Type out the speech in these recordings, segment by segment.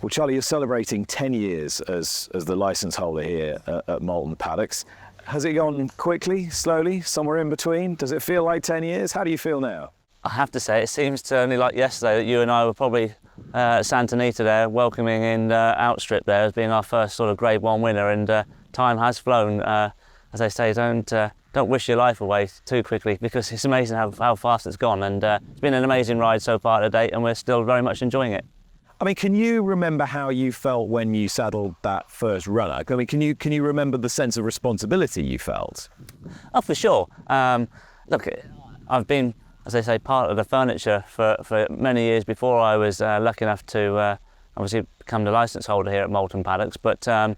Well, Charlie, you're celebrating 10 years as the licence holder here at Malton Paddocks. Has it gone quickly, slowly, somewhere in between? Does it feel like 10 years? How do you feel now? I have to say, it seems to only like yesterday that you and I were probably at Santa Anita there, welcoming in Outstrip there as being our first sort of Grade 1 winner, and time has flown. As I say, don't wish your life away too quickly, because it's amazing how fast it's gone, and it's been an amazing ride so far to date, and we're still very much enjoying it. I mean, can you remember how you felt when you saddled that first runner? I mean, can you remember the sense of responsibility you felt? Oh, for sure. Look, I've been, as I say, part of the furniture for many years before I was lucky enough to obviously become the licence holder here at Malton Paddocks. But you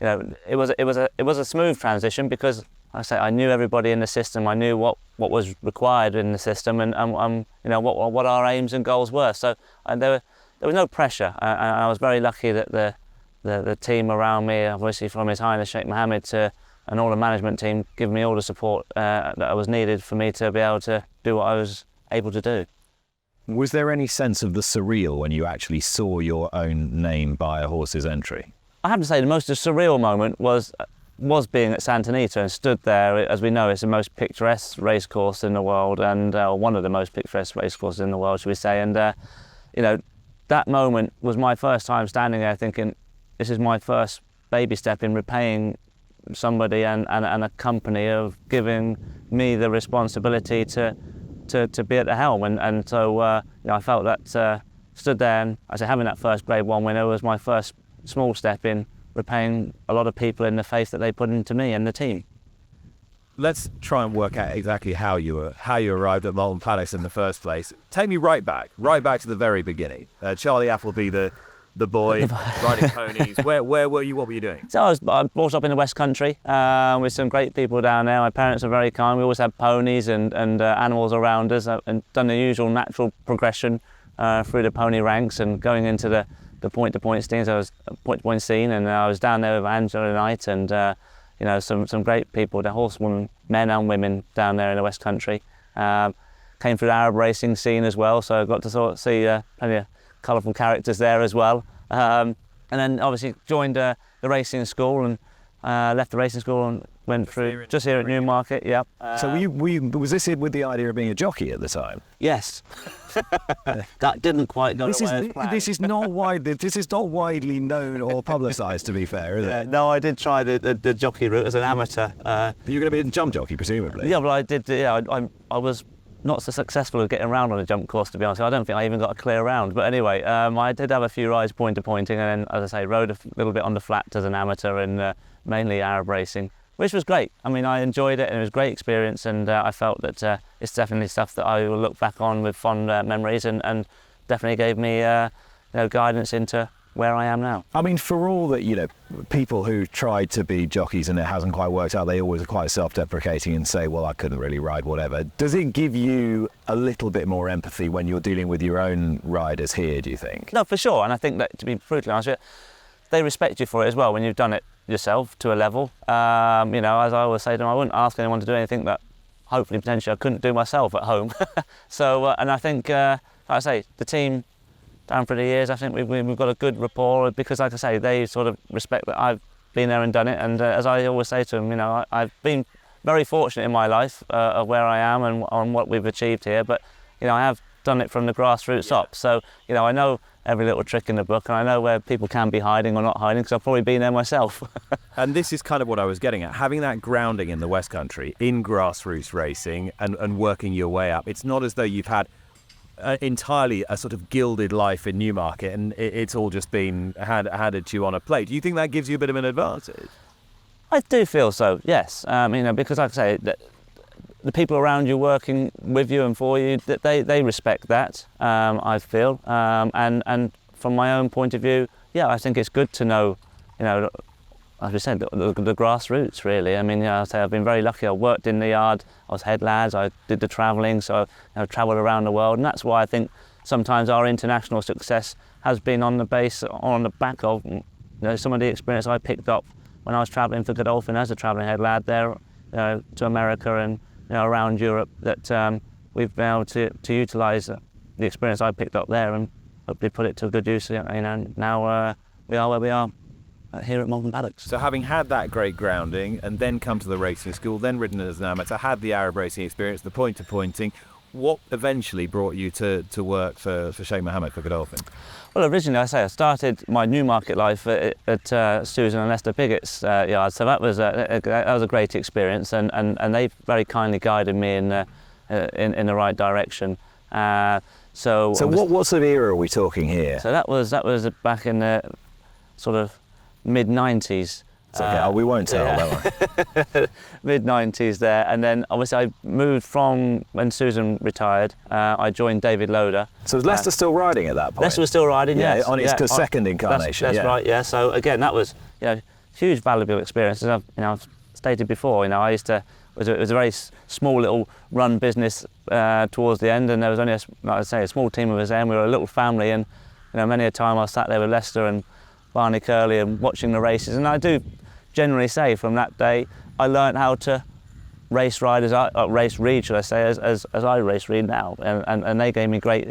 know, it was a smooth transition, because, like I say, I knew everybody in the system. I knew what was required in the system, and you know what our aims and goals were. So there was no pressure, and I was very lucky that the team around me, obviously from His Highness Sheikh Mohammed and all the management team, give me all the support that was needed for me to be able to do what I was able to do. Was there any sense of the surreal when you actually saw your own name by a horse's entry? I have to say the most surreal moment was being at Santa Anita and stood there. As we know, it's the most picturesque racecourse in the world, and one of the most picturesque racecourses in the world, should we say. And you know, that moment was my first time standing there thinking, this is my first baby step in repaying somebody and a company of giving me the responsibility to be at the helm. And so you know, I felt that stood there, and I said, having that first Grade 1 winner was my first small step in repaying a lot of people in the faith that they put into me and the team. Let's try and work out exactly how you arrived at Malton Paddocks in the first place. Take me right back to the very beginning. Charlie Appleby, the boy riding ponies. Where were you? What were you doing? So I was brought up in the West Country with some great people down there. My parents are very kind. We always had ponies and animals around us, and done the usual natural progression through the pony ranks and going into the point-to-point scenes. I was point-to-point scene, and I was down there with Angela Knight and you know, some great people, the horsewomen, men and women down there in the West Country. Came through the Arab racing scene as well, so I got to sort of see plenty of colourful characters there as well. And then obviously joined the racing school, and left the racing school and went through just here at Newmarket. Yeah. So was this it with the idea of being a jockey at the time? Yes. That didn't quite go the way as planned. This is not widely known or publicised, to be fair, is it? No, I did try the jockey route as an amateur. You're going to be a jump jockey, presumably. Yeah, well, I did. Yeah, I was not so successful at getting around on a jump course, to be honest. I don't think I even got a clear round. But anyway, I did have a few rides point-to-pointing, and then, as I say, rode a little bit on the flat as an amateur in mainly Arab racing, which was great. I mean, I enjoyed it, and it was a great experience, and I felt that it's definitely stuff that I will look back on with fond memories, and definitely gave me you know, guidance into where I am now. I mean, for all that, you know, people who tried to be jockeys and it hasn't quite worked out, they always are quite self-deprecating and say, well, I couldn't really ride, whatever. Does it give you a little bit more empathy when you're dealing with your own riders here, do you think? No, for sure. And I think that, to be brutally honest with you, they respect you for it as well when you've done it yourself to a level. You know, as I always say to them, I wouldn't ask anyone to do anything that hopefully potentially I couldn't do myself at home. So, and I think, like I say, the team down for the years, I think we've got a good rapport, because, like I say, they sort of respect that I've been there and done it. And as I always say to them, you know, I've been very fortunate in my life of where I am and on what we've achieved here. But, you know, I have done it from the grassroots up. So, you know, I know every little trick in the book, and I know where people can be hiding or not hiding, because I've probably been there myself. And this is kind of what I was getting at, having that grounding in the West Country, in grassroots racing, and working your way up. It's not as though you've had entirely a sort of gilded life in Newmarket, and it's all just been handed to you on a plate. Do you think that gives you a bit of an advantage? I do feel so, yes. You know, because, like I say, the people around you working with you and for you, they respect that, I feel. And from my own point of view, yeah, I think it's good to know, you know, as we said, the grassroots, really. I mean, you know, I'll say I've been very lucky. I worked in the yard, I was head lads, I did the travelling, so I've travelled around the world, and that's why I think sometimes our international success has been on the back of, you know, some of the experience I picked up when I was travelling for Godolphin as a travelling head lad there, you know, to America and, you know, around Europe, that we've been able to utilise the experience I picked up there and hopefully put it to good use. You know, now we are where we are here at Malvern Paddocks. So having had that great grounding and then come to the racing school, then ridden as an amateur, had the Arab racing experience, the pointing, what eventually brought you to work for Sheikh Mohammed for Godolphin? Well, originally, I started my Newmarket life at Susan and Lester Piggott's yard, so that was a great experience, and they very kindly guided me in the right direction. So what sort of era are we talking here? So that was back in the sort of mid-90s. Okay, we won't tell, don't we? Mid-90s there, and then obviously I moved from when Susan retired. I joined David Loder. So was Lester still riding at that point? Lester was still riding, yeah, yes. on his second incarnation. That's right, yeah. So again, that was huge valuable experience. As I've stated before, I used to. It was a very small little run business towards the end, and there was only a small team of us there, and we were a little family. And many a time I sat there with Lester and Barney Curley and watching the races, and I do generally say from that day I learned how to race ride race read, should I say, as I race read now, and they gave me great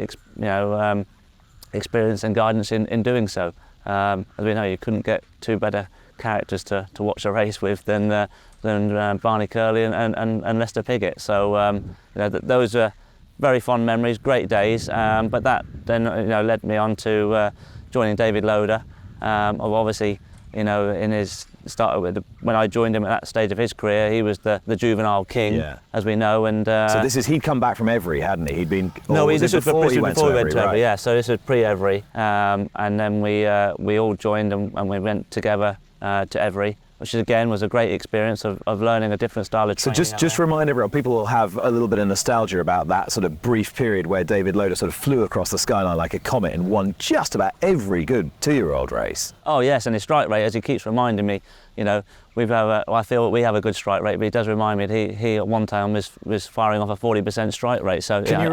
experience and guidance in doing so. As we know, you couldn't get two better characters to watch a race with than Barney Curley and Lester Piggott. So those are very fond memories, great days. But that then led me on to joining David Loder. Obviously, in his started with when I joined him at that stage of his career, he was the juvenile king, as we know. And so he'd come back from Every, hadn't he? He'd been. No, this was before he went to Every, right? Yeah, so this was pre-Every, and then we all joined and we went together to Every, which again was a great experience of learning a different style of training. So just remind everyone, people will have a little bit of nostalgia about that sort of brief period where David Loder sort of flew across the skyline like a comet and won just about every good 2-year-old race. Oh yes, and his strike rate, as he keeps reminding me, I feel we have a good strike rate, but he does remind me that he at one time was firing off a 40% strike rate. So can you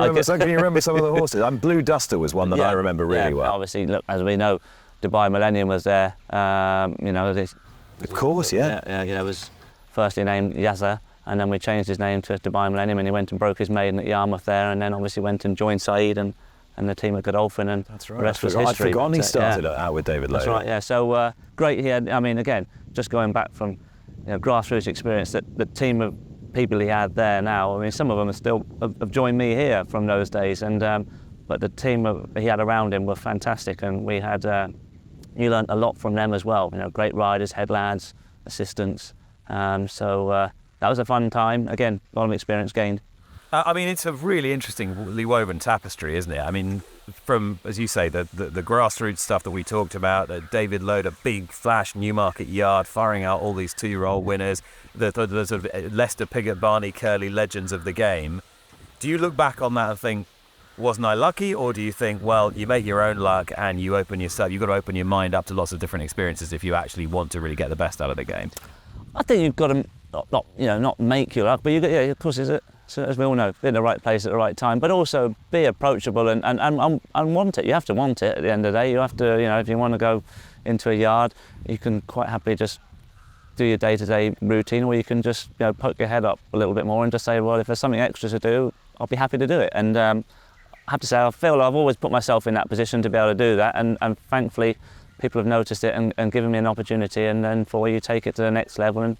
remember some of the horses? Blue Duster was one that I remember really well. Obviously, look, as we know, Dubai Millennium was there. Of course, yeah. It was firstly named Yazza, and then we changed his name to Dubai Millennium, and he went and broke his maiden at Yarmouth there, and then obviously went and joined Saeed and the team at Godolphin, and that's right. The rest was history. I'd forgotten he started out with David Loder. That's right, yeah. So great. He had, again, just going back from grassroots experience, that the team of people he had there now, some of them are still have joined me here from those days, and but the team he had around him were fantastic, and we had. You learnt a lot from them as well. Great riders, head lads, assistants. So that was a fun time. Again, a lot of experience gained. It's a really interestingly woven tapestry, isn't it? From, as you say, the grassroots stuff that we talked about, David Loder, big flash Newmarket yard, firing out all these 2-year-old winners, the sort of Lester Piggott, Barney Curley legends of the game. Do you look back on that and think, wasn't I lucky, or do you think, well, you make your own luck and you've got to open your mind up to lots of different experiences if you actually want to really get the best out of the game? I think you've got to not make your luck, but you got, of course, as we all know, be in the right place at the right time, but also be approachable and want it. You have to want it at the end of the day. You have to, if you want to go into a yard, you can quite happily just do your day-to-day routine, or you can just poke your head up a little bit more and just say, well, if there's something extra to do, I'll be happy to do it. And I have to say, I feel I've always put myself in that position to be able to do that, and thankfully people have noticed it and given me an opportunity, and then for you take it to the next level, and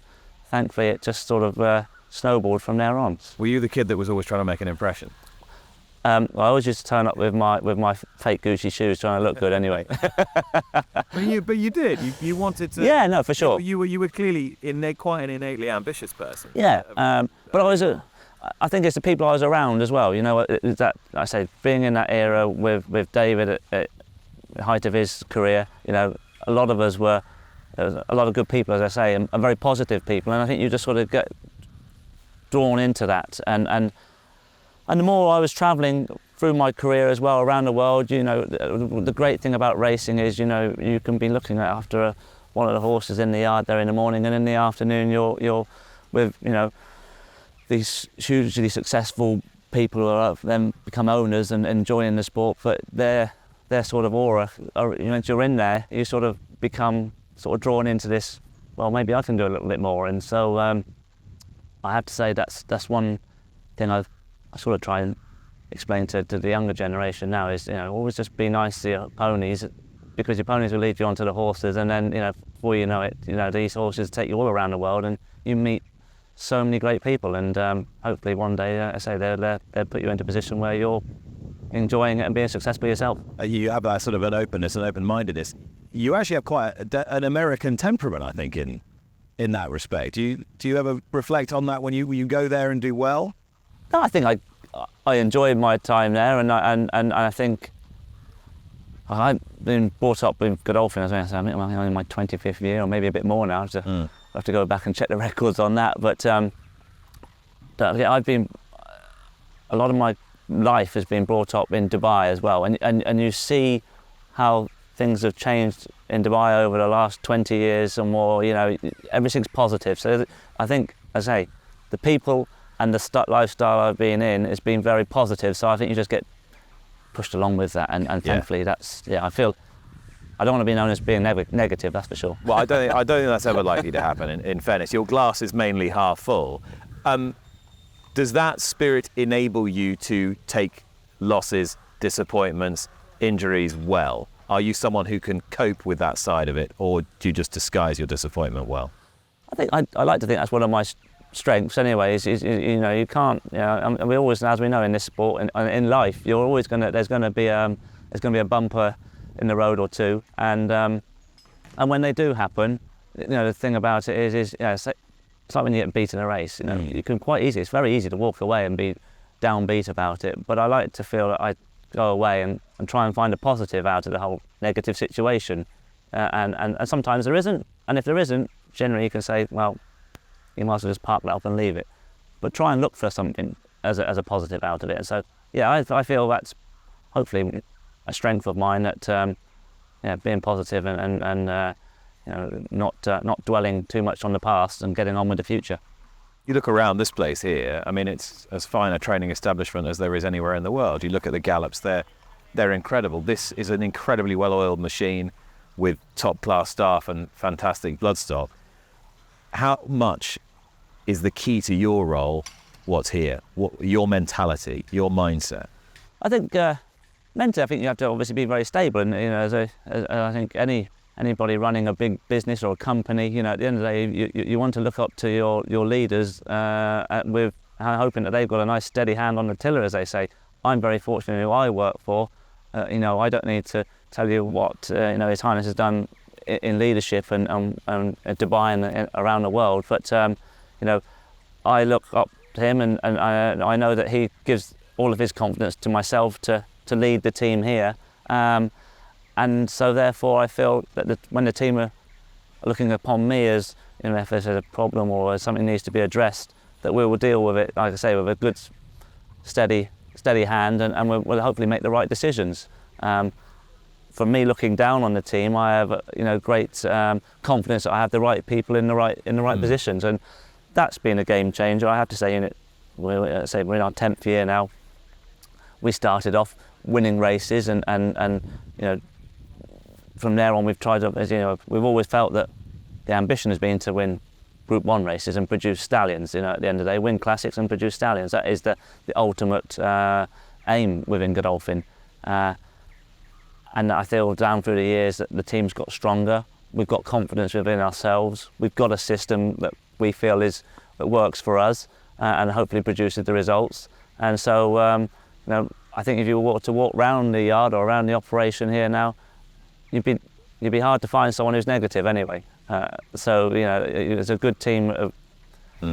thankfully it just sort of snowballed from there on. Were you the kid that was always trying to make an impression? I always used to turn up with my fake Gucci shoes, trying to look good anyway. But you did. You wanted to. Yeah, no, for sure. You were clearly quite an innately ambitious person. Yeah, but I think it's the people I was around as well. That I say, being in that era with David at the height of his career. A lot of us were a lot of good people, as I say, and very positive people. And I think you just sort of get drawn into that. And the more I was travelling through my career as well around the world, the great thing about racing is, you can be looking after one of the horses in the yard there in the morning, and in the afternoon you're with these hugely successful people who have then become owners and enjoying the sport, but their sort of aura, once you're in there, you sort of become sort of drawn into this, well, maybe I can do a little bit more. And so I have to say that's one thing I sort of try and explain to the younger generation now is, always just be nice to your ponies, because your ponies will lead you onto the horses, and then, before you know it, these horses take you all around the world and you meet so many great people, and hopefully one day, they'll put you into a position where you're enjoying it and being successful yourself. You have that sort of an openness and open-mindedness. You actually have quite an American temperament, I think, in that respect. Do you ever reflect on that when you go there and do well? No, I think I enjoyed my time there, and I think I've been brought up with Godolphin. I think I'm in my 25th year, or maybe a bit more now. So I'll have to go back and check the records on that. But I've been, a lot of my life has been brought up in Dubai as well, and you see how things have changed in Dubai over the last 20 years or more. Everything's positive. So I think, as I say, the people and the lifestyle I've been in has been very positive. So I think you just get pushed along with that, and thankfully I feel I don't want to be known as being negative, that's for sure. Well, I don't think that's ever likely to happen. In fairness, your glass is mainly half full. Does that spirit enable you to take losses, disappointments, injuries well? Are you someone who can cope with that side of it, or do you just disguise your disappointment well? I think I like to think that's one of my strengths anyway, is you can't, and we always, as we know in this sport and in life, you're always there's going to be a bumper in the road or two, and when they do happen, the thing about it is it's like when you get beat in a race. You can quite easily, it's very easy to walk away and be downbeat about it, but I like to feel that I go away and try and find a positive out of the whole negative situation, and sometimes there isn't, and if there isn't, generally you can say, well, you might as well just park that up and leave it, but try and look for something as a positive out of it. And so I feel that's hopefully a strength of mine, that being positive and not dwelling too much on the past and getting on with the future. You look around this place here, I mean, it's as fine a training establishment as there is anywhere in the world. You look at the gallops, they're incredible. This is an incredibly well-oiled machine with top-class staff and fantastic bloodstock. How much is the key to your role what's here? What your mentality, your mindset? I think mentally, I think you have to obviously be very stable, and as I think anybody running a big business or a company, at the end of the day, you want to look up to your leaders with hoping that they've got a nice steady hand on the tiller, as they say. I'm very fortunate in who I work for. I don't need to tell you what His Highness has done in leadership and Dubai and around the world, but I look up to him, and I know that he gives all of his confidence to myself to lead the team here. And so therefore I feel that when the team are looking upon me as, if there's a problem or something needs to be addressed, that we will deal with it, like I say, with a good, steady hand, and we'll hopefully make the right decisions. For me, looking down on the team, I have great confidence that I have the right people in the right positions, and that's been a game changer. I have to say, we're in our 10th year now. We started off winning races, and from there on, we've tried to, we've always felt that the ambition has been to win Group 1 races and produce stallions. At the end of the day, win classics and produce stallions. That is the ultimate aim within Godolphin. And I feel down through the years that the team's got stronger. We've got confidence within ourselves. We've got a system that we feel that works for us and hopefully produces the results. And so, I think if you were to walk around the yard or around the operation here now, you'd be hard to find someone who's negative anyway. So it's a good team of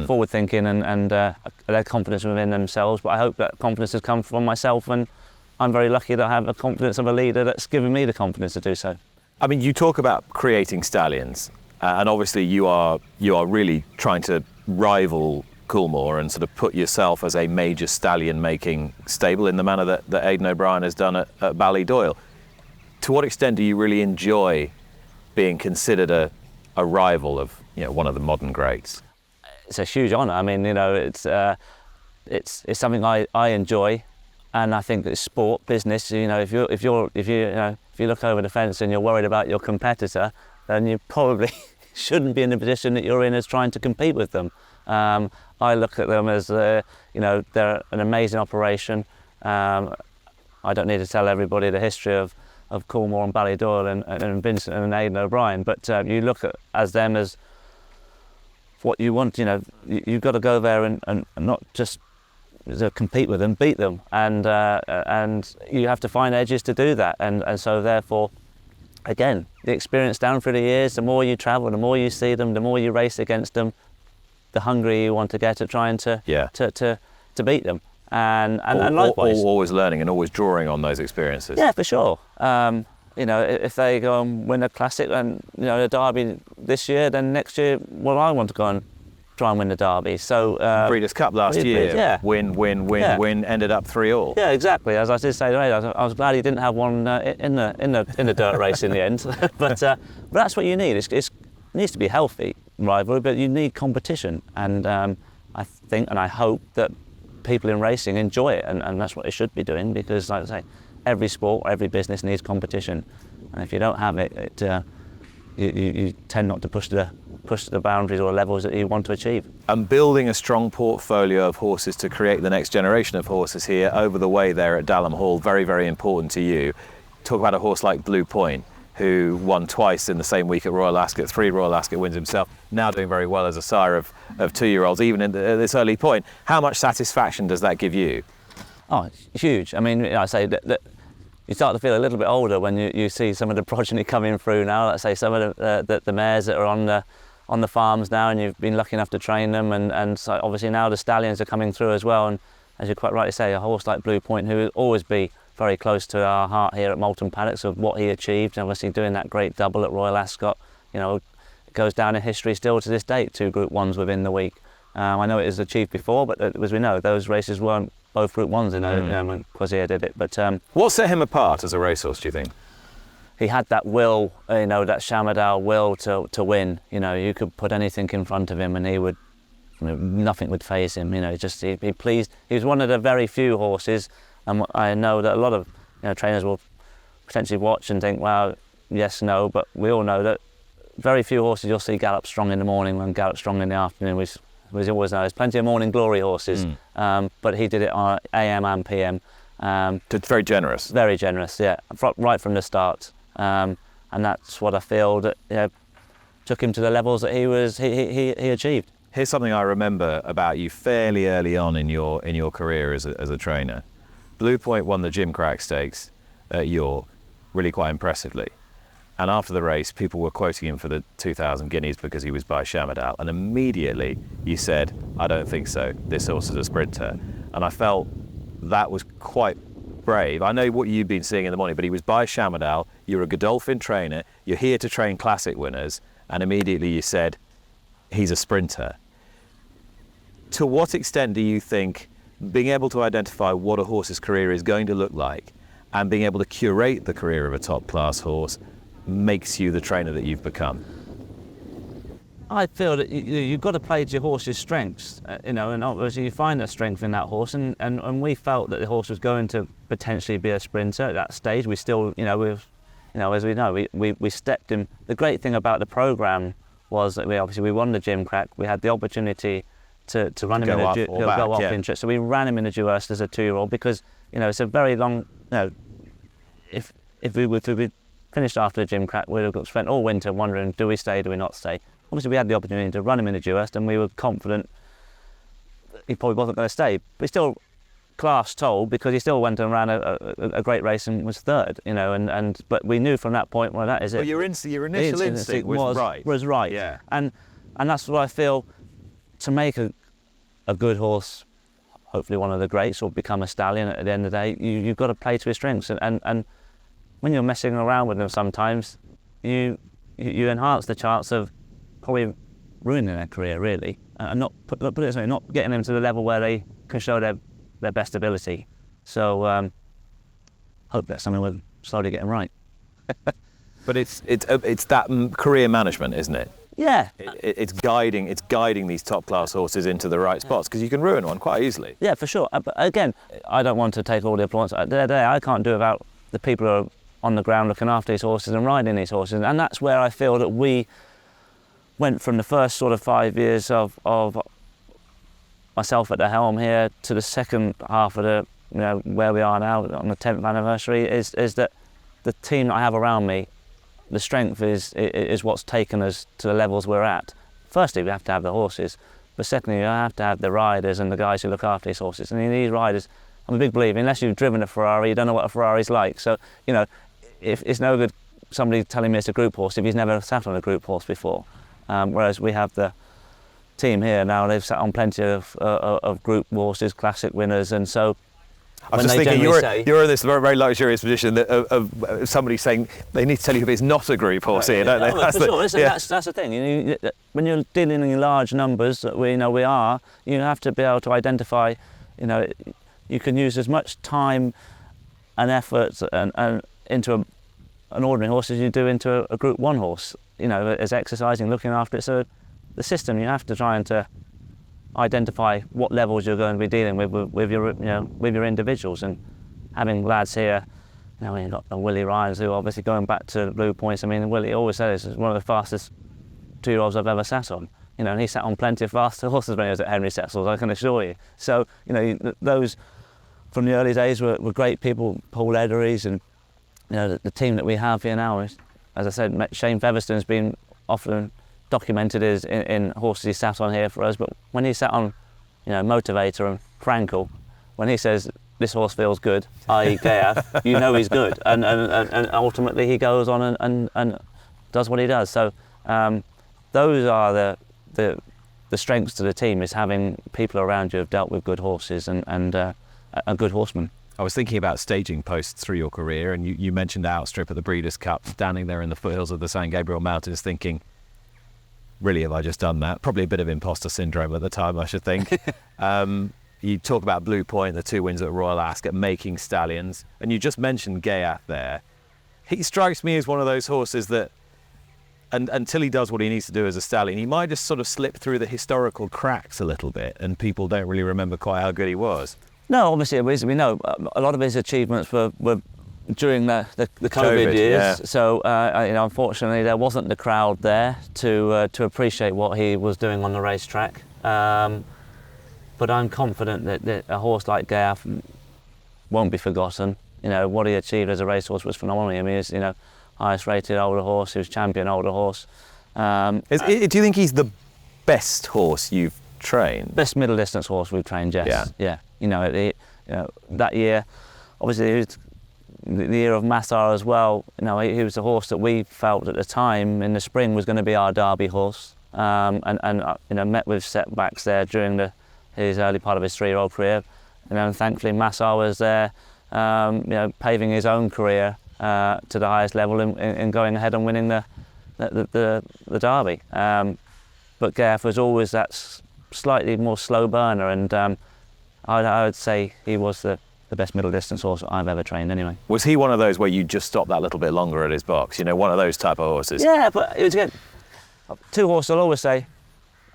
forward thinking and their confidence within themselves. But I hope that confidence has come from myself, and I'm very lucky that I have the confidence of a leader that's given me the confidence to do so. I mean, you talk about creating stallions, and obviously you are really trying to rival Coolmore and sort of put yourself as a major stallion-making stable in the manner that Aidan O'Brien has done at Ballydoyle. To what extent do you really enjoy being considered a rival of one of the modern greats? It's a huge honour. I mean, it's something I enjoy, and I think that sport, business. If you look over the fence and you're worried about your competitor, then you probably shouldn't be in the position that you're in as trying to compete with them. I look at them as they're an amazing operation. I don't need to tell everybody the history of Coolmore and Ballydoyle and Vincent and Aidan O'Brien, but you look at them as what you want. You've got to go there and not just to compete with them, beat them, and you have to find edges to do that, and so therefore, again, the experience down through the years, the more you travel, the more you see them, the more you race against them, the hungrier you want to get at trying to beat them. And likewise, always learning and always drawing on those experiences. Yeah, for sure. If they go and win a classic and the Derby this year, then next year, well, I want to go and try and win the Derby. So Breeders' Cup last year, yeah. win, ended up 3-3. Yeah, exactly. As I did say today, I was glad he didn't have one in the dirt race in the end. but that's what you need. It needs to be healthy rivalry, but you need competition. And I think and I hope that people in racing enjoy it, and that's what they should be doing, because, like I say, every sport, every business needs competition, and if you don't have it, you tend not to push the boundaries or levels that you want to achieve. And building a strong portfolio of horses to create the next generation of horses here over the way there at Dalham Hall, very, very important to you. Talk about a horse like Blue Point, who won twice in the same week at Royal Ascot, 3 Royal Ascot wins himself, now doing very well as a sire of 2-year-olds, even at this early point. How much satisfaction does that give you? Oh, it's huge. I mean, I say that you start to feel a little bit older when you see some of the progeny coming through now. Let's say some of the mares that are on the farms now, and you've been lucky enough to train them, and so obviously now the stallions are coming through as well. And as you quite rightly say, a horse like Blue Point, who will always be very close to our heart here at Moulton Paddocks, of what he achieved, obviously doing that great double at Royal Ascot. It goes down in history still to this date, 2 Group 1s within the week. I know it was achieved before, but as we know, those races weren't both Group 1s, when Ghaiyyath did it. But what set him apart as a racehorse, do you think? He had that will, that Shamadal will to win. You could put anything in front of him and he would, nothing would faze him. He pleased. He was one of the very few horses. And I know that a lot of trainers will potentially watch and think, well, yes, no, but we all know that very few horses you'll see gallop strong in the morning and gallop strong in the afternoon. We always know there's plenty of morning glory horses, but he did it on AM and PM. It's very generous. Very generous, yeah, right from the start. And that's what I feel that took him to the levels that he achieved. Here's something I remember about you fairly early on in your career as a trainer. Blue Point won the Jim Crack Stakes at York, really quite impressively. And after the race, people were quoting him for the 2,000 guineas because he was by Shamadal. And immediately you said, I don't think so. This horse is a sprinter. And I felt that was quite brave. I know what you've been seeing in the morning, but he was by Shamadal. You're a Godolphin trainer. You're here to train classic winners. And immediately you said, he's a sprinter. To what extent do you think being able to identify what a horse's career is going to look like and being able to curate the career of a top class horse makes you the trainer that you've become? I feel that you've got to play to your horse's strengths, and obviously you find a strength in that horse, and we felt that the horse was going to potentially be a sprinter at that stage. We still, as we know, we stepped him. The great thing about the programme was that we won the Jim Crack. We had the opportunity to run him go off interest. So we ran him in the Dewhurst as a 2-year-old because it's a very long. If we finished after the Jim Crack, we'd have spent all winter wondering, do we stay, do we not stay? Obviously, we had the opportunity to run him in the Dewhurst, and we were confident that he probably wasn't going to stay. But still, class told, because he still went and ran a great race and was third. But we knew from that point, well, that is it. Well, your initial instinct was right. Was right. Yeah. And that's what I feel. To make a good horse, hopefully one of the greats, or become a stallion at the end of the day, you've got to play to his strengths. And when you're messing around with them, sometimes you enhance the chance of probably ruining their career, really, and not getting them to the level where they can show their best ability. So hope that's something we're slowly getting right. But it's that career management, isn't it? Yeah. It's guiding these top class horses into the right spots, because you can ruin one quite easily. Yeah, for sure. But again, I don't want to take all the applause. At the end of the day, I can't do without the people who are on the ground looking after these horses and riding these horses, and that's where I feel that we went from the first sort of 5 years of myself at the helm here to the second half of where we are now on the 10th anniversary is that the team that I have around me, the strength is what's taken us to the levels we're at. Firstly, we have to have the horses, but secondly, you have to have the riders and the guys who look after these horses. And these riders, I'm a big believer, unless you've driven a Ferrari, you don't know what a Ferrari's like. So, if it's no good somebody telling me it's a group horse if he's never sat on a group horse before. Whereas we have the team here now, they've sat on plenty of group horses, classic winners, and so I was just thinking, you're in this very, very luxurious position of somebody saying they need to tell you if it's not a group horse here, don't they? That's the thing. When you're dealing in large numbers, that we are, you have to be able to identify. You can use as much time and effort and into an ordinary horse as you do into a Group 1 horse. As exercising, looking after it. So the system, you have to try and to identify what levels you're going to be dealing with your individuals. And having lads here, we've got the Willie Ryans, who obviously going back to the Blue Points. I mean, Willie always says it's one of the fastest 2-year-olds I've ever sat on. And he sat on plenty of fast horses when he was at Henry Setzels, I can assure you. So those from the early days were great people. Paul Edery's and the team that we have here now is, as I said, Shane Featherstone's been often documented as in horses he sat on here for us, but when he sat on, Motivator and Frankel, when he says this horse feels good, i.e. Ghaiyyath, he's good, and ultimately he goes on and does what he does. So those are the strengths to the team, is having people around you who've dealt with good horses and a good horseman. I was thinking about staging posts through your career, and you mentioned Outstrip at the Breeders' Cup, standing there in the foothills of the San Gabriel Mountains thinking, really, have I just done that? Probably a bit of imposter syndrome at the time, I should think. You talk about Blue Point, the 2 wins at Royal Ascot, making stallions, and you just mentioned Ghaiyyath there. He strikes me as one of those horses that, and until he does what he needs to do as a stallion, he might just sort of slip through the historical cracks a little bit, and people don't really remember quite how good he was. No, obviously we know a lot of his achievements were during the COVID years. Yeah. So unfortunately there wasn't the crowd there to appreciate what he was doing on the racetrack. But I'm confident that a horse like Ghaiyyath won't be forgotten. What he achieved as a racehorse was phenomenal. I mean, he's highest rated older horse, he was champion older horse. Do you think he's the best horse you've trained? Best middle distance horse we've trained, yes. Yeah. That year, obviously, it was the year of Masar as well. He was a horse that we felt at the time in the spring was going to be our Derby horse, and met with setbacks there during his early part of his 3-year-old career. And thankfully, Masar was there, paving his own career to the highest level in going ahead and winning the Derby. But Ghaiyyath was always that slightly more slow burner, and I would say he was the best middle distance horse I've ever trained anyway. Was he one of those where you just stopped that little bit longer at his box? One of those type of horses? Yeah, but it was again, 2 horses, I'll always say,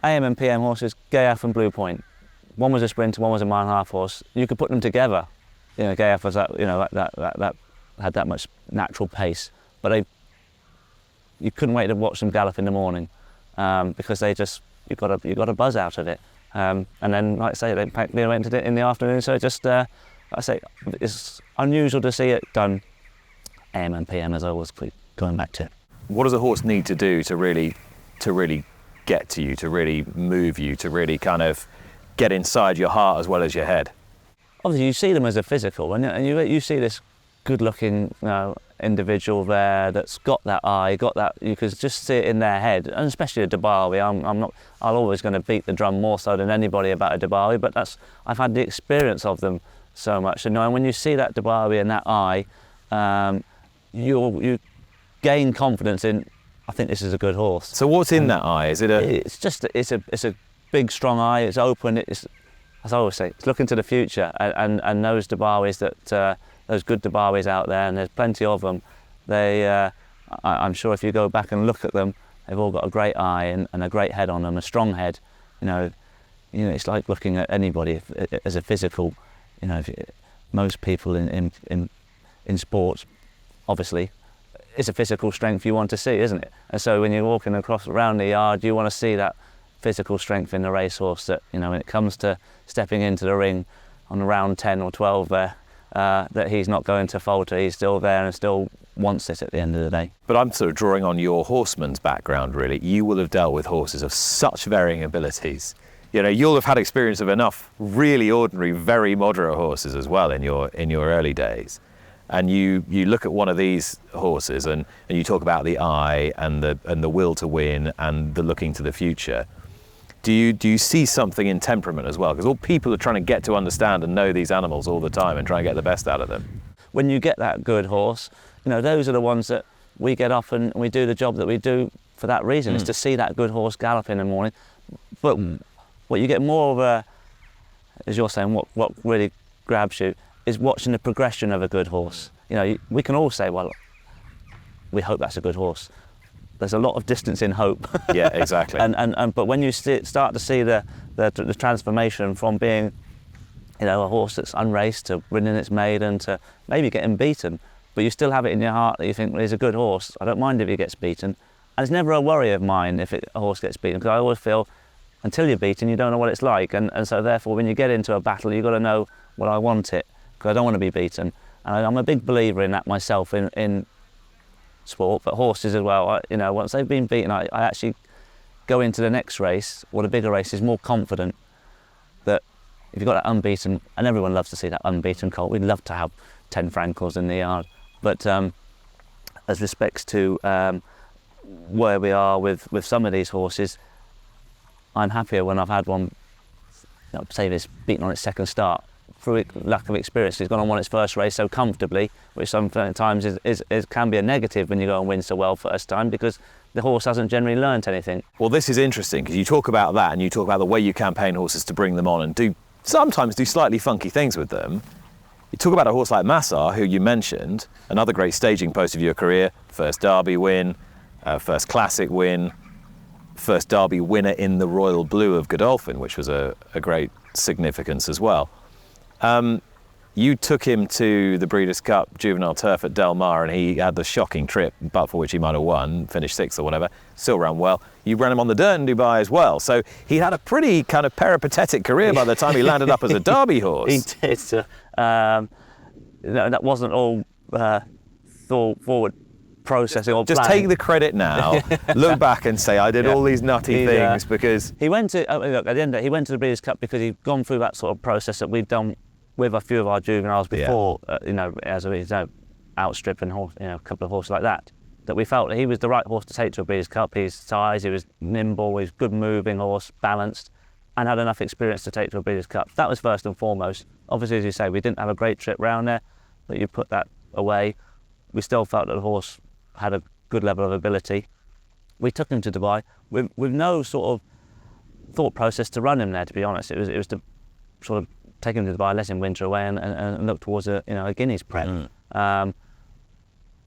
AM and PM horses, Ghaiyyath and Blue Point. One was a sprinter, one was a 1.5 mile horse. You could put them together. Ghaiyyath was that had that much natural pace, but you couldn't wait to watch them gallop in the morning because you got a buzz out of it. And then, like I say, they went to it in the afternoon. So I say it's unusual to see it done AM and PM, as I was going back to. What does a horse need to do to really get to you, to really move you, to really kind of get inside your heart as well as your head? Obviously, you see them as a physical, and you see this good-looking individual there that's got that eye, you could just see it in their head, and especially a Dubawi. I'm always going to beat the drum more so than anybody about a Dubawi, but I've had the experience of them so much, and when you see that Dubawi and that eye, you gain confidence in, I think this is a good horse. So what's in that eye? Is it a? It's a big, strong eye. It's open. It's, as I always say, it's looking to the future, and those Dubawis those good Dubawis out there, and there's plenty of them. I'm sure if you go back and look at them, they've all got a great eye and a great head on them, a strong head. It's like looking at anybody as a physical. Most people in sports, obviously, it's a physical strength you want to see, isn't it? And so when you're walking around the yard, you want to see that physical strength in the racehorse. That when it comes to stepping into the ring, on round 10 or 12 there, that he's not going to falter. He's still there and still wants it at the end of the day. But I'm sort of drawing on your horseman's background, really. You will have dealt with horses of such varying abilities. You know, you'll have had experience of enough really ordinary, very moderate horses as well in your early days. And you look at one of these horses and you talk about the eye and the will to win and the looking to the future. Do you see something in temperament as well? Because all people are trying to get to understand and know these animals all the time and try and get the best out of them. When you get that good horse, you know, those are the ones that we get off and we do the job that we do for that reason, is to see that good horse gallop in the morning. But what you get more of a, as you're saying, what really grabs you is watching the progression of a good horse. You know, we can all say, well, we hope that's a good horse. There's a lot of distance in hope. Yeah, exactly. But when you start to see the transformation from being, you know, a horse that's unraced to winning its maiden to maybe getting beaten, but you still have it in your heart that you think, well, he's a good horse. I don't mind if he gets beaten. And it's never a worry of mine if a horse gets beaten, because I always feel until you're beaten, you don't know what it's like. And so therefore, when you get into a battle, you've got to know, well, I want it, because I don't want to be beaten. And I'm a big believer in that myself in sport, but horses as well. You know, once they've been beaten, I actually go into the next race, or the bigger race, is more confident that if you've got that unbeaten, and everyone loves to see that unbeaten colt, we'd love to have 10 Frankels in the yard. But as respects to where we are with some of these horses, I'm happier when I've had one, you know, say this, beaten on its second start. Through lack of experience, it's gone and won its first race so comfortably, which sometimes can be a negative when you go and win so well first time, because the horse hasn't generally learnt anything. Well, this is interesting, because you talk about that and you talk about the way you campaign horses to bring them on and sometimes do slightly funky things with them. You talk about a horse like Masar, who you mentioned, another great staging post of your career, first Derby win, first Classic win, first Derby winner in the Royal Blue of Godolphin, which was a great significance as well. You took him to the Breeders' Cup Juvenile Turf at Del Mar, and he had the shocking trip, but for which he might have won, finished 6th or whatever, still ran well. You ran him on the dirt in Dubai as well, so he had a pretty kind of peripatetic career by the time he landed up as a Derby horse. He did. That wasn't all thought forward processing or just planning. Take the credit now, look back and say, I did all these nutty things because... He went to, look, at the end of it, he went to the Breeders' Cup because he'd gone through that sort of process that we've done with a few of our juveniles before, you know, as a outstripping horse, you know, a couple of horses like that we felt that he was the right horse to take to a Breeders' Cup. His size, he was nimble, he was good moving horse, balanced, and had enough experience to take to a Breeders' Cup. That was first and foremost. Obviously, as you say, we didn't have a great trip round there, but you put that away. We still felt that the horse had a good level of ability. We took him to Dubai with no sort of thought process to run him there, to be honest. It was to sort of take him to Dubai, let him winter away and look towards a Guineas prep.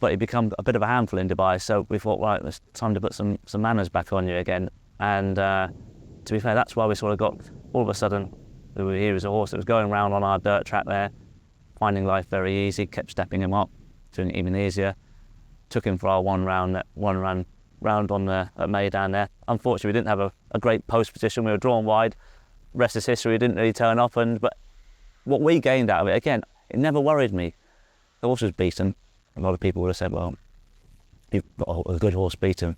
But he became a bit of a handful in Dubai, so we thought, right, it's time to put some manners back on you again. And to be fair, that's why we sort of got, all of a sudden, here was a horse that was going around on our dirt track there, finding life very easy, kept stepping him up, doing it even easier. Took him for our one run round on the at Maidan there. Unfortunately, we didn't have a great post position. We were drawn wide. Rest is history. We didn't really turn up. But what we gained out of it, again, it never worried me. The horse was beaten. A lot of people would have said, well, you've got a good horse beaten.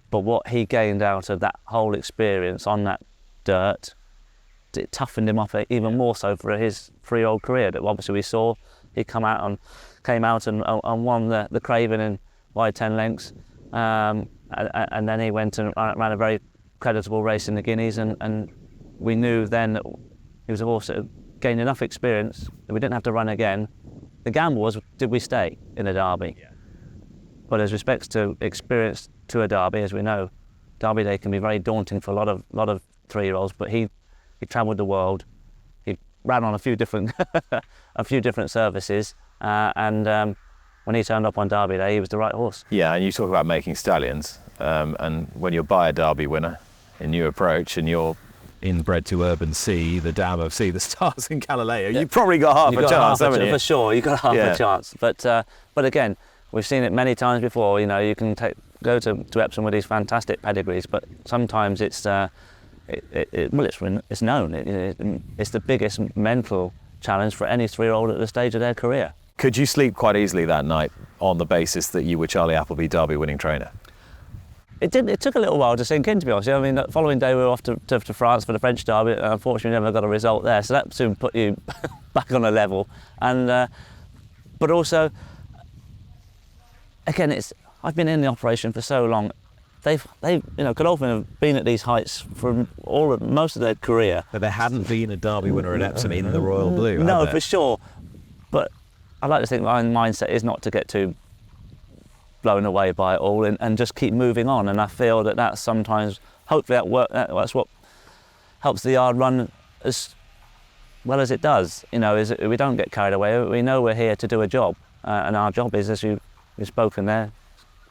But what he gained out of that whole experience on that dirt, it toughened him up even more so for his 3-year-old career. That obviously we saw he came out and won the Craven in by 10 lengths, and then he went and ran a very creditable race in the Guineas, and we knew then that he was a horse that had gained enough experience that we didn't have to run again. The gamble was, did we stay in the Derby? Yeah. But as respects to experience to a Derby, as we know, Derby Day can be very daunting for a lot of 3-year-olds. But he travelled the world. He ran on a few different services, and when he turned up on Derby Day, he was the right horse. Yeah, and you talk about making stallions, and when you're by a Derby winner, in new approach, and you're inbred to urban sea, the dam of sea, the stars in Galileo, you've probably got half a chance, haven't you? For sure, you've got half a chance. But again, we've seen it many times before. You know, you can go to Epsom with these fantastic pedigrees, but sometimes it's it's known. It's the biggest mental challenge for any 3-year-old at the stage of their career. Could you sleep quite easily that night on the basis that you were Charlie Appleby Derby winning trainer? It did. It took a little while to sink in, to be honest. I mean, the following day we were off to France for the French Derby. Unfortunately, we never got a result there, so that soon put you back on a level. And but also, again, I've been in the operation for so long. They've Godolphin have been at these heights for most of their career. But there hadn't been a Derby winner at Epsom in the Royal Blue. No, had there? for sure. But I like to think my mindset is not to get too blown away by it all and just keep moving on. And I feel that sometimes, hopefully that's what helps the yard run as well as it does. Is we don't get carried away. We know we're here to do a job, and our job is, as you've spoken there,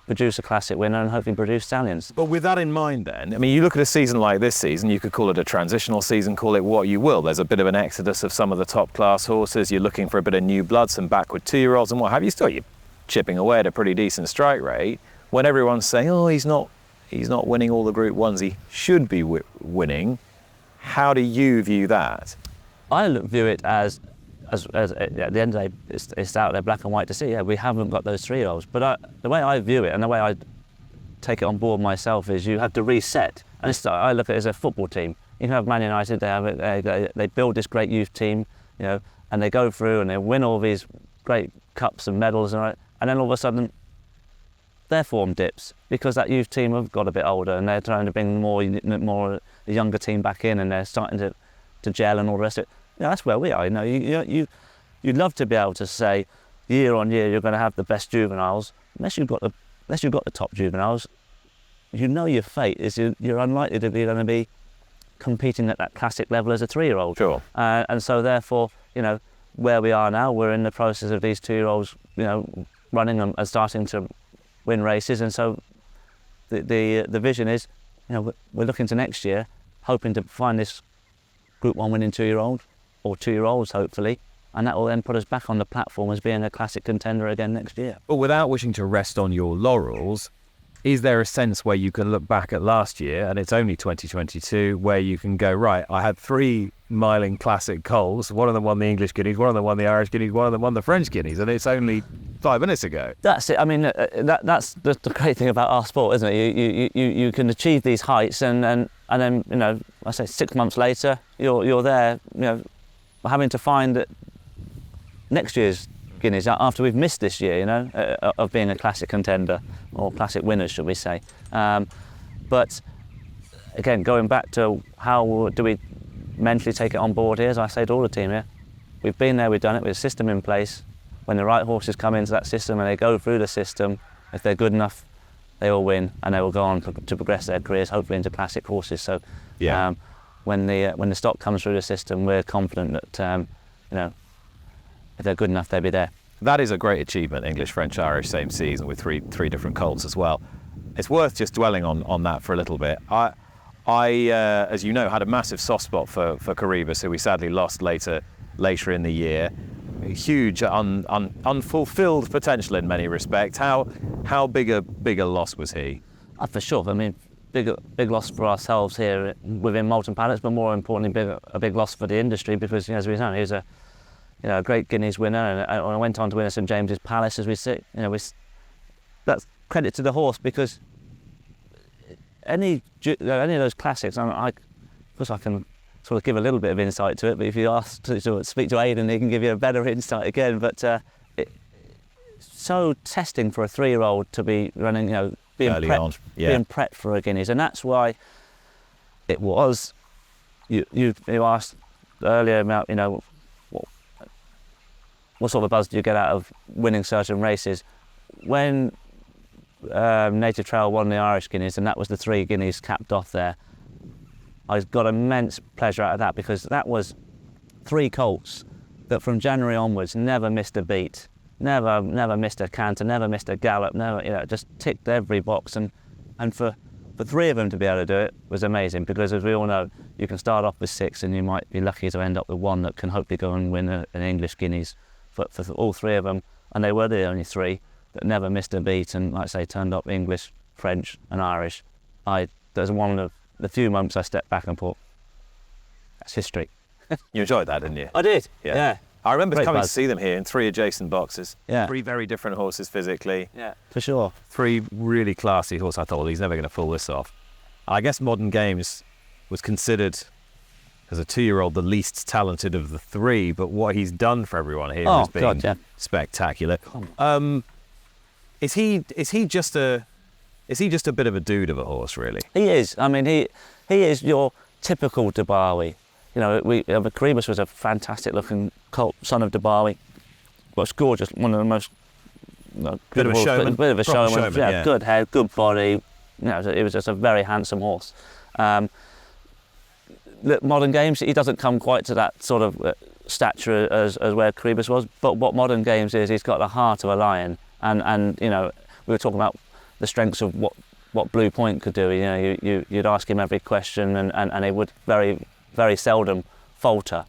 produce a classic winner and hopefully produce stallions. But with that in mind then, I mean, you look at a season like this season, you could call it a transitional season, call it what you will. There's a bit of an exodus of some of the top class horses. You're looking for a bit of new blood, some backward 2-year-olds and what have you. Still, you're chipping away at a pretty decent strike rate. When everyone's saying, oh, he's not winning all the Group 1s he should be winning, how do you view that? I view it as at the end of the day, it's out there black and white to see. Yeah, we haven't got those 3-year-olds. But the way I view it and the way I take it on board myself is you have to reset. And I look at it as a football team. You can have Man United. They build this great youth team, and they go through and they win all these great cups and medals, and then all of a sudden their form dips because that youth team have got a bit older and they're trying to bring more the younger team back in, and they're starting to gel and all the rest of it. That's where we are. You'd love to be able to say year on year you're going to have the best juveniles. Unless you've got the top juveniles, your fate is you're unlikely to be going to be competing at that classic level as a 3-year-old. Sure. And so therefore, where we are now, we're in the process of these 2-year-olds, running and starting to win races. And so the vision is, we're looking to next year, hoping to find this Group 1 winning 2-year-old. Or 2-year-olds, hopefully, and that will then put us back on the platform as being a classic contender again next year. But without wishing to rest on your laurels, is there a sense where you can look back at last year, and it's only 2022, where you can go, right, I had 3 miling classic coals, one of them won the English Guineas, one of them won the Irish Guineas, one of them won the French Guineas, and it's only 5 minutes ago. That's it. I mean, that's the great thing about our sport, isn't it? You can achieve these heights, and then I say 6 months later, you're there, having to find that next year's Guineas, after we've missed this year, of being a classic contender, or classic winners, should we say. But again, going back to how do we mentally take it on board here, as I say to all the team here, we've been there, we've done it, with a system in place. When the right horses come into that system and they go through the system, if they're good enough, they will win, and they will go on to progress their careers, hopefully into classic horses. So yeah. When the stock comes through the system, we're confident that if they're good enough, they'll be there. That is a great achievement, English, French, Irish, same season with three different colts as well. It's worth just dwelling on that for a little bit. I as you know, had a massive soft spot for Coroebus, who we sadly lost later in the year. A huge unfulfilled potential in many respects. How big a loss was he? For sure. I mean, big loss for ourselves here within Moulton Paddocks, but more importantly, a big loss for the industry, because as we know, he was a great Guineas winner, and I went on to win at St James's Palace, as we see. That's credit to the horse, because any of those classics, of course I can sort of give a little bit of insight to it, but if you ask to speak to Aidan, he can give you a better insight again. But it's so testing for a 3-year-old to be running, being prepped for a Guineas, and that's why it was. You asked earlier about what sort of a buzz do you get out of winning certain races. When Native Trail won the Irish Guineas, and that was the 3 Guineas capped off there, I got immense pleasure out of that, because that was 3 colts that from January onwards never missed a beat, never missed a canter, never missed a gallop, just ticked every box, and for 3 of them to be able to do it was amazing, because as we all know, you can start off with 6 and you might be lucky to end up with 1 that can hopefully go and win an English Guineas. For all 3 of them, and they were the only 3 that never missed a beat, and like I say, turned up English, French and Irish. There's one of the few months I stepped back and thought, that's history. You enjoyed that, didn't you? I did. Yeah. I remember Great coming buzz. to see them here in 3 adjacent boxes. Yeah. 3 very different horses physically. Yeah, for sure. 3 really classy horses. I thought, well, he's never going to pull this off. I guess Modern Games was considered, as a 2-year-old, the least talented of the 3, but what he's done for everyone here has been spectacular. Is he just a bit of a dude of a horse, really? He is. I mean, he is your typical Dubawi. You know, Coroebus was a fantastic looking colt, son of Dubawi. Was gorgeous, one of the most Bit of a showman. Bit of a Proper showman. yeah. Good head, good body. You know, it was just a very handsome horse. Modern Games, he doesn't come quite to that sort of stature as where Coroebus was. But what Modern Games is, he's got the heart of a lion. And you know, we were talking about the strengths of what Blue Point could do. You know, you'd ask him every question, and he would very seldom falter.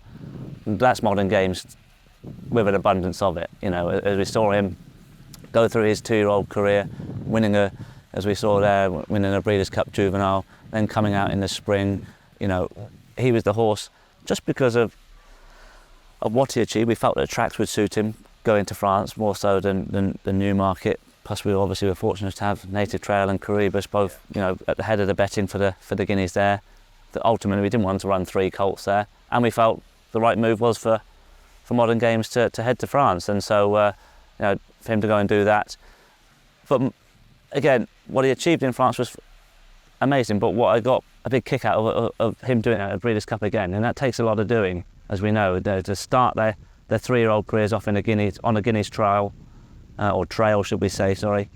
That's Modern Games with an abundance of it. You know, as we saw him go through his 2-year-old career, winning a Breeders' Cup Juvenile, then coming out in the spring. You know, he was the horse just because of what he achieved. We felt that tracks would suit him going to France more so than Newmarket. Plus, we obviously were fortunate to have Native Trail and Coroebus both, you know, at the head of the betting for the Guineas there. That ultimately we didn't want to run 3 colts there, and we felt the right move was for Modern Games to head to France, and so you know, for him to go and do that. But again, what he achieved in France was amazing. But what I got a big kick out of him doing it at a Breeders' Cup again, and that takes a lot of doing, as we know, to start their 3-year-old careers off in a Guineas trial, or trail, should we say? Sorry,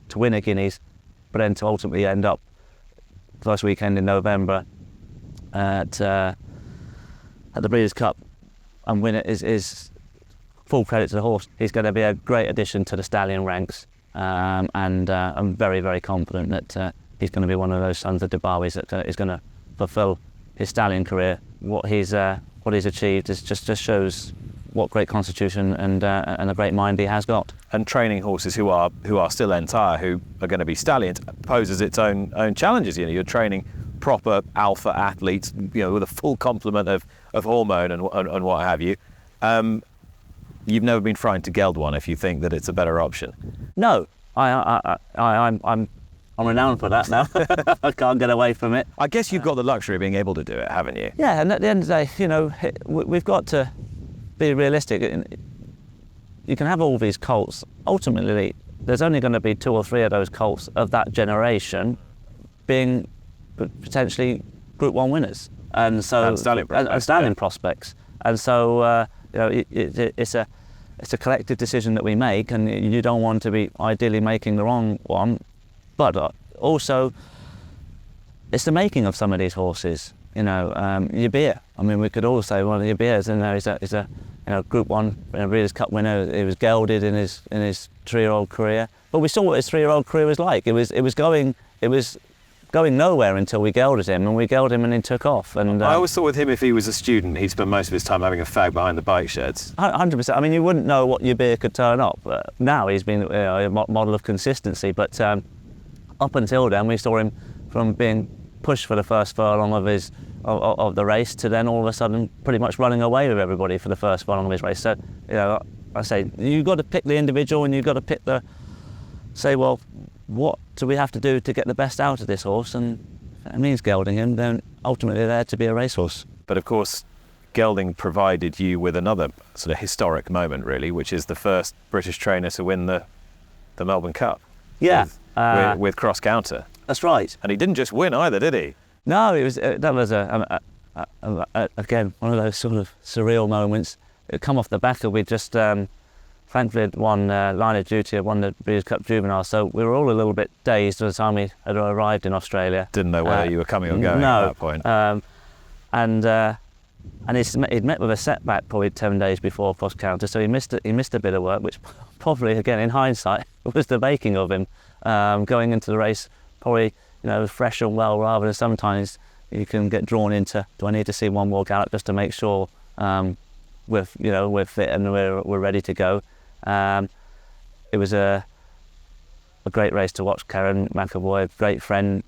to win a Guineas, but then to ultimately end up first weekend in November at the Breeders' Cup and win it is full credit to the horse. He's going to be a great addition to the stallion ranks, and I'm very, very confident that he's going to be one of those sons of Dubawi's that is going to fulfil his stallion career. What he's achieved is just shows what great constitution and a great mind he has got. And training horses who are still entire, who are going to be stallions, poses its own challenges. You know, you're training proper alpha athletes, you know, with a full complement of hormone and what have you. You've never been frightened to geld one if you think that it's a better option. No, I'm renowned for that now. I can't get away from it. I guess you've got the luxury of being able to do it, haven't you? Yeah, and at the end of the day, you know, we've got to be realistic. You can have all these colts. Ultimately, there's only going to be 2 or 3 of those colts of that generation being potentially Group 1 winners, and so stallion prospects. And so you know, it's a collective decision that we make, and you don't want to be ideally making the wrong one, but also it's the making of some of these horses. You know, Yibir. I mean, we could all say, well, Yibir is a you know, Group 1 Breeders' Cup winner. He was gelded in his 3-year-old career, but we saw what his 3-year-old career was like. It was going nowhere until we gelded him, and we gelded him and he took off. And I always thought with him, if he was a student, he'd spend most of his time having a fag behind the bike sheds. 100%. I mean, you wouldn't know what Yibir could turn up. Now he's been a model of consistency, but up until then, we saw him from being pushed for the first furlong of the race to then all of a sudden pretty much running away with everybody for the first furlong of his race. So, you know, I say you've got to pick the individual, and you've got to say, well, what do we have to do to get the best out of this horse? And if it means gelding him, then ultimately they're to be a racehorse. But of course, gelding provided you with another sort of historic moment, really, which is the first British trainer to win the Melbourne Cup. Yeah, with cross counter. That's right. And he didn't just win either, did he? No, that was again one of those sort of surreal moments. It come off the back of we just thankfully had won Line of Duty, had won the Breeders' Cup Juvenile, so we were all a little bit dazed by the time we had arrived in Australia. Didn't know whether you were coming or going at that point. And he'd met with a setback probably 10 days before cross counter, so he missed a bit of work, which probably, again in hindsight, was the making of him going into the race. Probably, you know, fresh and well, rather than sometimes you can get drawn into, do I need to see one more gallop just to make sure we're fit and we're ready to go. It was a great race to watch. Karen McAvoy, a great friend,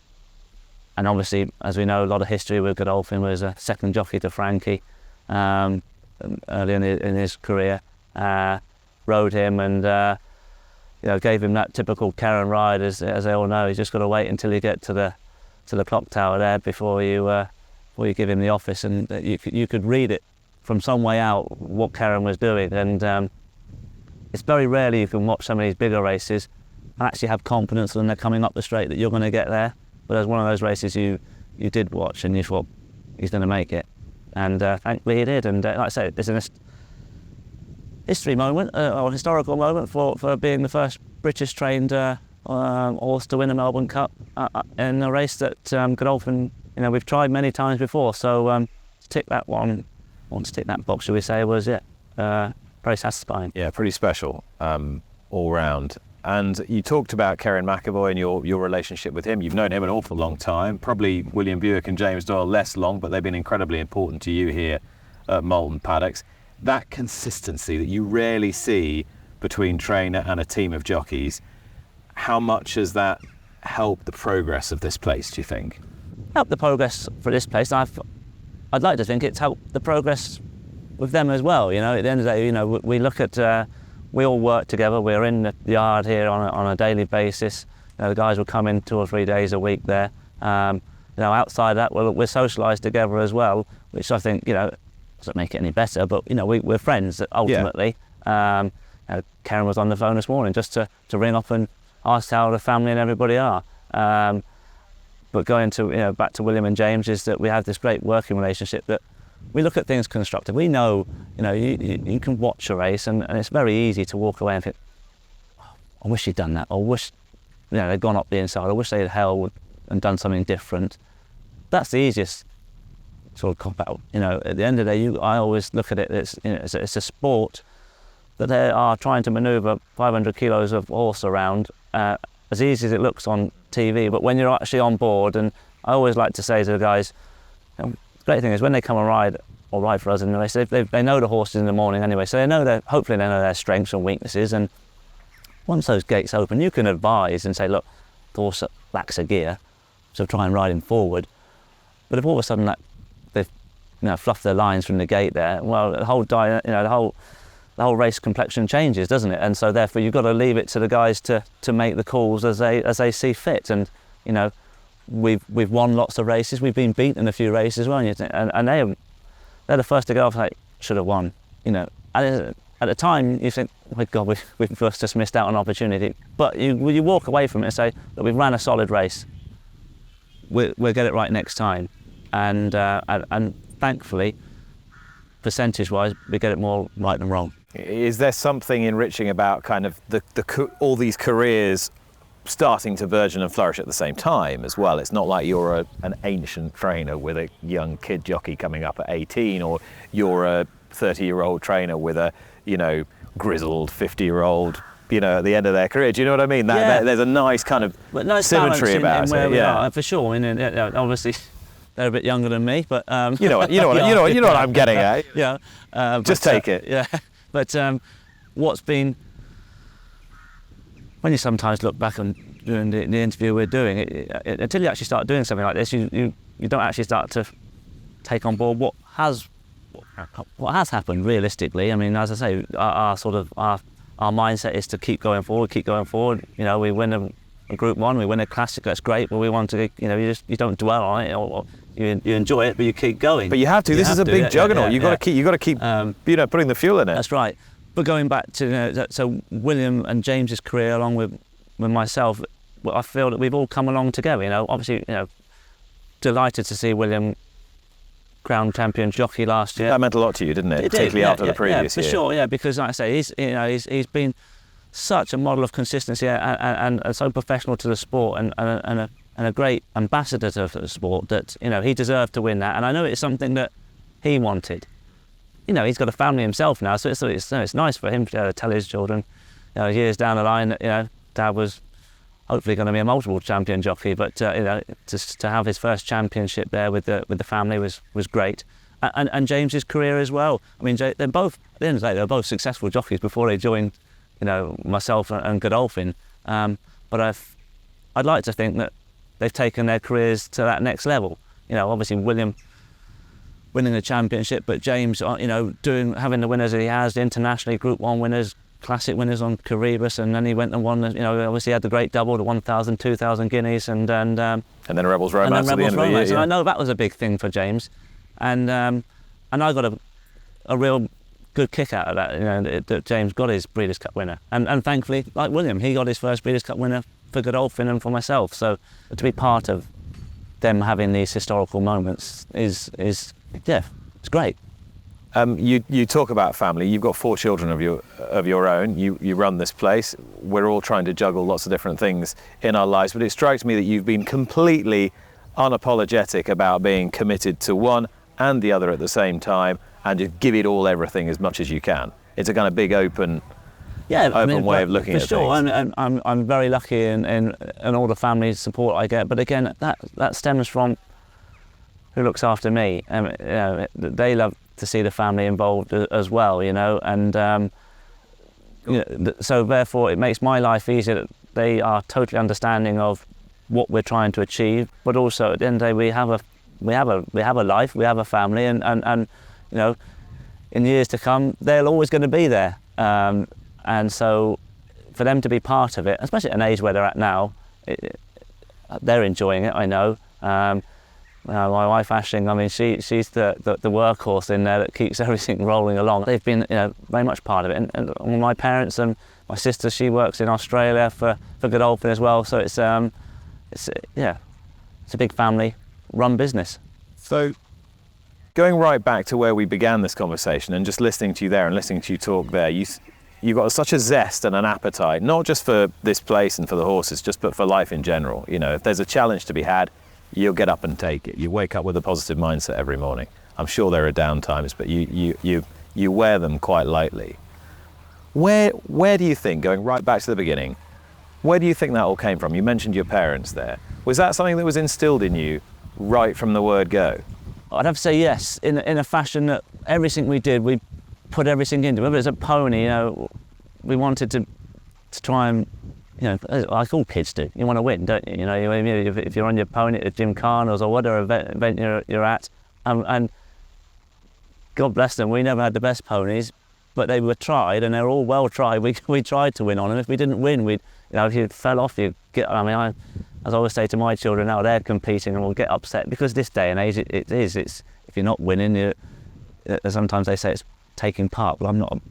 and obviously, as we know, a lot of history with Godolphin. Was a second jockey to Frankie early in his career. Rode him and gave him that typical Karen ride, as they all know. He's just got to wait until you get to the clock tower there before you give him the office, and you could read it from some way out what Karen was doing. And it's very rarely you can watch some of these bigger races and actually have confidence when they're coming up the straight that you're going to get there. But there's one of those races you did watch and you thought he's going to make it, and thankfully he did. And like I say, it's a history moment, or historical moment for being the first British trained horse to win a Melbourne Cup in a race that Godolphin, we've tried many times before. So to tick that box, shall we say, was very satisfying. Yeah, pretty special all round. And you talked about Kerrin McAvoy and your relationship with him. You've known him an awful long time. Probably William Buick and James Doyle less long, but they've been incredibly important to you here at Moulton Paddocks. That consistency that you rarely see between trainer and a team of jockeys, how much has that helped the progress of this place, do you think? Helped the progress for this place. I'd like to think it's helped the progress with them as well. At the end of the day, we look at, we all work together. We're in the yard here on a daily basis. The guys will come in 2 or 3 days a week there. Outside that, we're socialised together as well, which I think, doesn't make it any better, but we're friends ultimately. Yeah. Karen was on the phone this morning just to ring up and ask how the family and everybody are. But going to back to William and James, is that we have this great working relationship that we look at things constructive. We know you can watch a race and it's very easy to walk away and think, oh, I wish he'd done that, or wish they'd gone up the inside, I wish they had held and done something different. That's the easiest sort of cop out. At the end of the day, I always look at it as it's a sport that they are trying to manoeuvre 500 kilos of horse around, as easy as it looks on TV. But when you're actually on board, and I always like to say to the guys, the great thing is when they come and ride for us in the race, they know the horses in the morning anyway, so hopefully they know their strengths and weaknesses. And once those gates open, you can advise and say, look, the horse lacks a gear, so try and ride him forward. But if all of a sudden they've fluffed their lines from the gate there, well, the whole race complexion changes, doesn't it? And so therefore you've got to leave it to the guys to make the calls as they see fit. And we've won lots of races, we've been beaten in a few races as well, and they're the first to go off like, should have won. And at the time you think, oh my God, we've just missed out on an opportunity. But you walk away from it and say, look, we've ran a solid race, we'll get it right next time. And thankfully, percentage-wise, we get it more right than wrong. Is there something enriching about kind of all these careers starting to burgeon and flourish at the same time as well? It's not like you're an ancient trainer with a young kid jockey coming up at 18, or you're a 30-year-old trainer with a grizzled 50-year-old at the end of their career. Do you know what I mean? There's a nice kind of symmetry about it. Where we are, for sure. Obviously they're a bit younger than me, but you know what I'm getting at. Yeah, just take it. Yeah, but what's been, when you sometimes look back on doing the interview we're doing, until you actually start doing something like this, you don't actually start to take on board what has happened realistically. I mean, as I say, our mindset is to keep going forward. We win a Group 1, we win a Classic, that's great, but we want to, you don't dwell on it, or you enjoy it, but you keep going. But you have to. This is a big juggernaut. You've got to keep putting the fuel in it. That's right. But going back to so William and James's career, along with myself, I feel that we've all come along together. Obviously, delighted to see William crowned champion jockey last year. That meant a lot to you, didn't it? Particularly after the previous year. For sure, yeah. Because like I say, he's been such a model of consistency and so professional to the sport, and a great ambassador to the sport, that he deserved to win that. And I know it's something that he wanted. He's got a family himself now, so it's nice for him to tell his children, years down the line, that Dad was hopefully going to be a multiple champion jockey. But to have his first championship there with the family was great. And James's career as well. I mean, they're both, at the end of the day, they were both successful jockeys before they joined myself and Godolphin. But I'd like to think that they've taken their careers to that next level. You know, obviously William winning the championship, but James, you know, having the winners that he has, the internationally Group 1 winners, classic winners on Coroebus, and then he went and won, you know, obviously had the great double, the 1,000, 2,000 guineas, and then Rebels Romance at the end of the year. And I know that was a big thing for James, and I got a real good kick out of that, you know, that James got his Breeders' Cup winner, and thankfully, like William, he got his first Breeders' Cup winner for Godolphin and for myself. So to be part of them having these historical moments is yeah, it's great. You talk about family. You've got 4 children of your own. You run this place. We're all trying to juggle lots of different things in our lives, but it strikes me that you've been completely unapologetic about being committed to one and the other at the same time, and just give it all everything as much as you can. It's a kind of big open way of looking at things. For sure, I'm very lucky in all the family support I get, but again, that stems from who looks after me. You know, they love to see the family involved as well, you know, and you know, so therefore it makes my life easier that they are totally understanding of what we're trying to achieve, but also at the end of the day we have a life, we have a family, and you know, in years to come they're always going to be there, and so for them to be part of it, especially at an age where they're at now, they're enjoying it, I know. My wife Ashling, I mean, she's the workhorse in there that keeps everything rolling along. They've been, you know, very much part of it, and my parents and my sister, she works in Australia for Godolphin as well. So it's a big family-run business. So, going right back to where we began this conversation, and just listening to you there and listening to you talk there, you've got such a zest and an appetite, not just for this place and for the horses, but for life in general. You know, if there's a challenge to be had, you'll get up and take it. You wake up with a positive mindset every morning. I'm sure there are down times, but you wear them quite lightly. Where do you think, going right back to the beginning, where do you think that all came from? You mentioned your parents there. Was that something that was instilled in you right from the word go? I'd have to say yes, in a fashion that everything we did, we put everything into. Whether it's a pony, you know, we wanted to try and, you know, like all kids do, you want to win, don't you? You know, if you're on your pony at Gymkhanas or whatever event you're at, and God bless them, we never had the best ponies, but they were tried, and they were all well tried. We tried to win on them. If we didn't win, you know, if you fell off, you get. I mean, as I always say to my children now, they're competing and will get upset, because this day and age, it's if you're not winning, sometimes they say it's taking part. Well, I'm not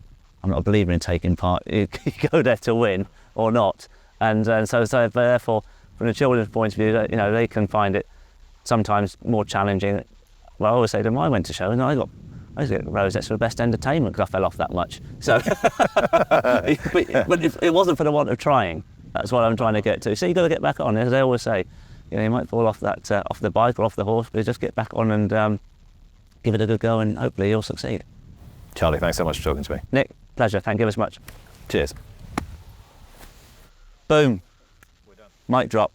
a believer in taking part. You go there to win or not. And so therefore, from the children's point of view, you know, they can find it sometimes more challenging. Well, I always say to them, I went to shows and I used to get rosettes for the best entertainment because I fell off that much. So, but it wasn't for the want of trying. That's what I'm trying to get to. So you've got to get back on. As they always say, you know, you might fall off off the bike or off the horse, but just get back on and give it a good go, and hopefully you'll succeed. Charlie, thanks so much for talking to me. Nick, pleasure. Thank you very much. Cheers. Boom. We're done. Mic drop.